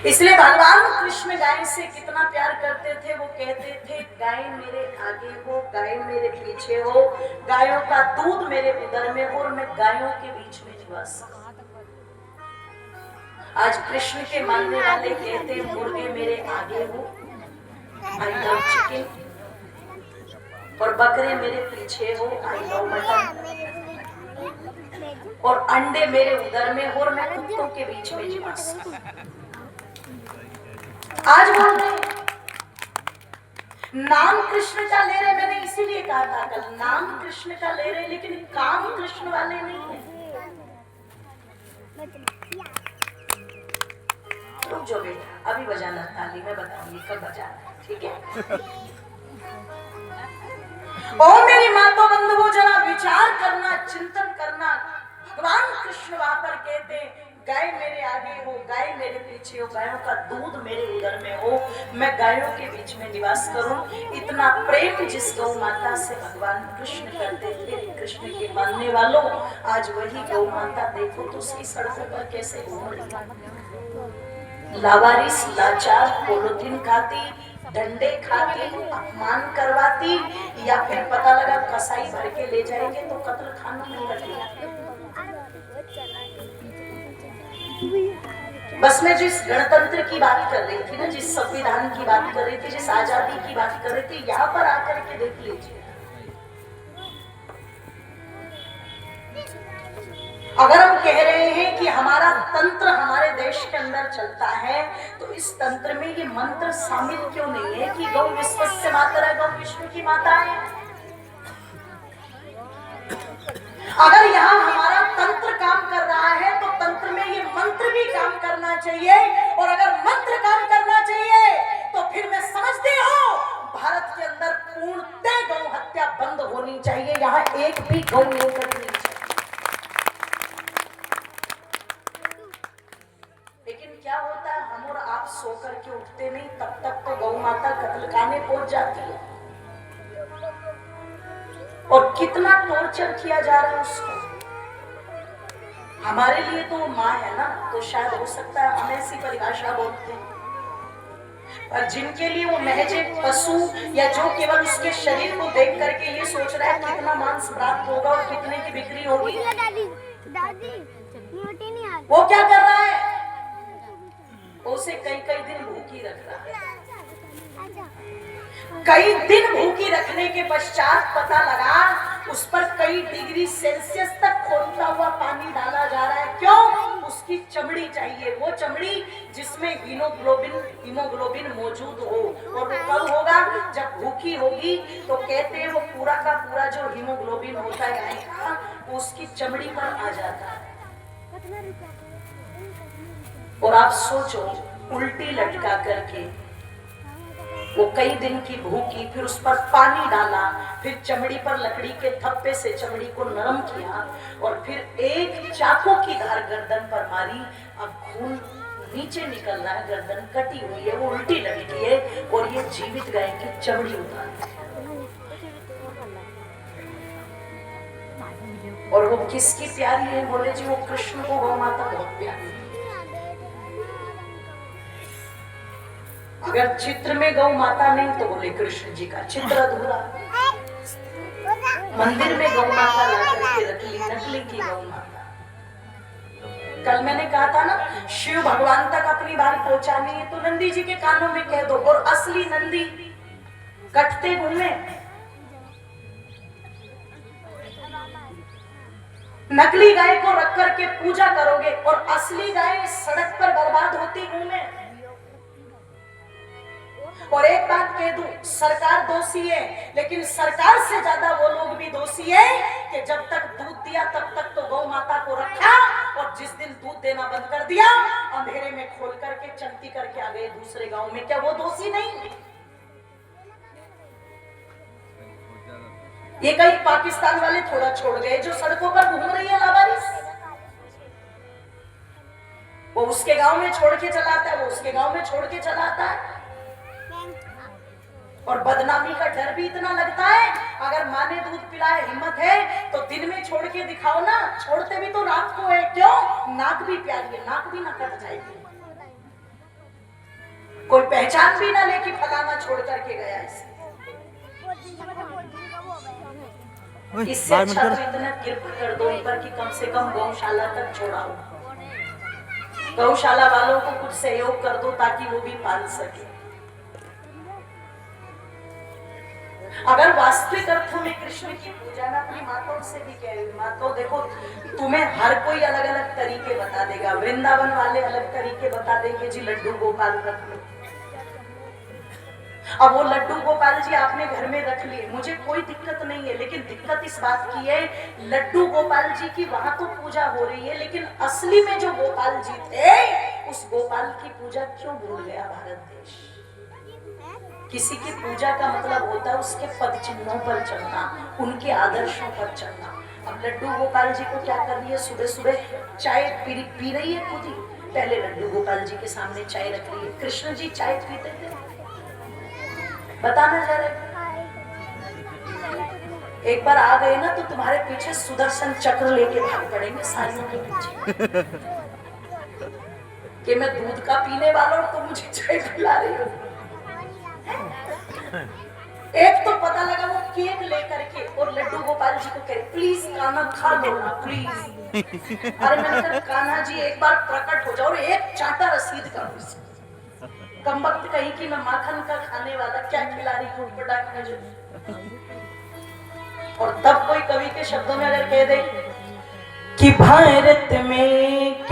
इसलिए भगवान कृष्ण गाय से कितना प्यार करते थे। वो कहते थे गाय मेरे आगे हो, गाय मेरे पीछे हो, गायों का दूध मेरे उदर में हो और मैं गायों के बीच में निवास करूं। आज कृष्ण के मानने वाले कहते हैं मुर्गे मेरे आगे हो, आई लव चिकन, और बकरे मेरे पीछे हो, आई लव मटन, और अंडे मेरे उदर में हो और मैं कुत्तों के बीच में निवास करूं। आज बोल रहे नाम कृष्ण का ले रहे, मैंने इसीलिए कहा था कल, नाम कृष्ण का ले रहे लेकिन काम कृष्ण वाले नहीं है। रुक जो बेटा, अभी बजाना ताली, मैं बताऊंगी कब बजाना, ठीक है। ओ मेरी माता बंधुओं, जरा विचार करना, चिंतन करना। भगवान कृष्ण वहां पर कहते गाय मेरे आगे हो, गाय मेरे पीछे हो, गायों का दूध मेरे उदर में हो, मैं गायों के बीच में निवास करूं। इतना प्रेम जिस गौ माता से भगवान कृष्ण करते थे, कृष्ण के मानने वालों, आज वही गौ माता देखो तो सही सड़कों पर कैसे घूम रही, लावारिस लाचार, पॉलिथीन खाती, डंडे खाती, अपमान करवाती, या फिर पता लगा कसाई भर के ले जाएंगे तो कत्ल खाना में लगेगा। बस मैं जिस गणतंत्र की बात कर रही थी ना, जिस संविधान की बात कर रही थी, जिस आजादी की बात कर रही थी, यहाँ पर आकर के देख लीजिए। अगर हम कह रहे हैं कि हमारा तंत्र हमारे देश के अंदर चलता है, तो इस तंत्र में ये मंत्र शामिल क्यों नहीं है कि गौ विश्वस्य मातरः, गौ विष्णु की माता है। अगर यहाँ हमारा तंत्र काम कर रहा है तो तंत्र में ये मंत्र भी काम करना चाहिए, और अगर मंत्र काम करना चाहिए तो फिर मैं समझती हूँ भारत के अंदर पूर्णतः गौ हत्या बंद होनी चाहिए। यहाँ एक भी गौ नहीं कटनी चाहिए। लेकिन क्या होता है, हम और आप सो करके उठते नहीं, तब तक तो गौ माता कत्लखाने पहुंच जाती है, और कितना टॉर्चर किया जा रहा है उसको। हमारे लिए तो वो माँ है ना, तो शायद हो सकता है हम ऐसी परिभाषा बोलते हैं, पर जिनके लिए वो महज एक पशु, या जो केवल उसके शरीर को देख करके ये सोच रहा है कितना मांस प्राप्त होगा और कितने की बिक्री होगी, वो क्या कर रहा है, उसे कई कई दिन भूखी रख रहा है। कई दिन भूखी रखने के पश्चात पता लगा उस पर कई डिग्री सेल्सियस तक खौलता हुआ पानी डाला जा रहा है। क्यों? उसकी चमड़ी चाहिए, वो चमड़ी जिसमें हीमोग्लोबिन मौजूद हो, और वो कब होगा, जब भूखी होगी। तो कहते हैं वो पूरा का पूरा जो हीमोग्लोबिन होता है गाय का, वो उसकी चमड़ी पर आ जाता है। और आप सोचो, उल्टी लटका करके वो कई दिन की भूखी, फिर उस पर पानी डाला, फिर चमड़ी पर लकड़ी के थप्पे से चमड़ी को नरम किया, और फिर एक चाकू की धार गर्दन पर मारी। अब खून नीचे निकल रहा है, गर्दन कटी हुई है, वो उल्टी लटकी है, और ये जीवित गाय की चमड़ी उतारी। और वो किसकी प्यारी है? बोले जी वो कृष्ण को गौ माता बहुत प्यारी है। अगर चित्र में गौ माता नहीं तो बोले कृष्ण जी का चित्र अधूरा। मंदिर में गौ माता ला करके रख ली, नकली की गौ माता। कल मैंने कहा था ना, शिव भगवान तक अपनी बात पहुंचानी है तो नंदी जी के कानों में कह दो, और असली नंदी कटते घूमे। नकली गाय को रख करके पूजा करोगे, और असली गाय सड़क पर बर्बाद होती घूमे। और एक बात कह दूं, सरकार दोषी है, लेकिन सरकार से ज्यादा वो लोग भी दोषी है कि जब तक दूध दिया तब तक तो गौ माता को रखा, और जिस दिन दूध देना बंद कर दिया, अंधेरे में खोल करके चलती करके आ गए दूसरे गांव में। क्या वो दोषी नहीं? ये कहीं पाकिस्तान वाले थोड़ा छोड़ गए, जो सड़कों पर घूम रही है लावारिस, वो उसके गांव में छोड़ के चलाता है, वो उसके गांव में छोड़ के चलाता है। और बदनामी का डर भी इतना लगता है, अगर माँ ने दूध पिलाए, हिम्मत है तो दिन में छोड़ के दिखाओ ना। छोड़ते भी तो रात को है। क्यों? नाक भी प्यारी है, नाक भी ना कट जाएगी। कोई पहचान भी ना ले कि फलाना छोड़ करके गया इसे। इससे अच्छा तो इतना कृपा कर दो पर कि कम से कम गौशाला तक छोड़ाओ, गौशाला वालों को कुछ सहयोग कर दो ताकि वो भी पाल सके। अगर वास्तविक अर्थों में कृष्ण की पूजा में अपनी माताओं से भी कह रही हूँ, माताओं देखो तुम्हें हर कोई अलग अलग तरीके बता देगा। वृंदावन वाले अलग तरीके बता देंगे, जी लड्डू गोपाल रख लो। अब वो लड्डू गोपाल जी आपने घर में रख लिए, मुझे कोई दिक्कत नहीं है, लेकिन दिक्कत इस बात की है लड्डू गोपाल जी की वहां तो पूजा हो रही है, लेकिन असली में जो गोपाल जी थे उस गोपाल की पूजा क्यों भूल गया भारत देश। किसी की पूजा का मतलब होता है उसके पद चिन्हों पर चलना, उनके आदर्शों पर चलना। अब लड्डू गोपाल जी को क्या कर रही है, सुबह सुबह चाय पी रही है खुद ही। पहले लड्डू गोपाल जी के सामने चाय रख रही है। कृष्ण जी चाय पीते थे, बताना जरा। एक बार आ गए ना तो तुम्हारे पीछे सुदर्शन चक्र लेके भाग पड़ेंगे सालियों के पीछे कि मैं दूध का पीने वाला हूं तो मुझे चाय पिला रही हो। एक तो पता लगा वो केक लेकर के और लड्डू गोपाल जी को कह प्लीज कान्हा खा लो ना प्लीज। अरे मैंने कहा कान्हा जी एक बार प्रकट हो जाओ और एक चांटा रसीद करो। कमबख्त कहीं कि मैं माखन का खाने वाला क्या खिला रही हूँ पटाख मुझे। और तब कोई कवि के शब्दों में अगर कह दे कि भारत में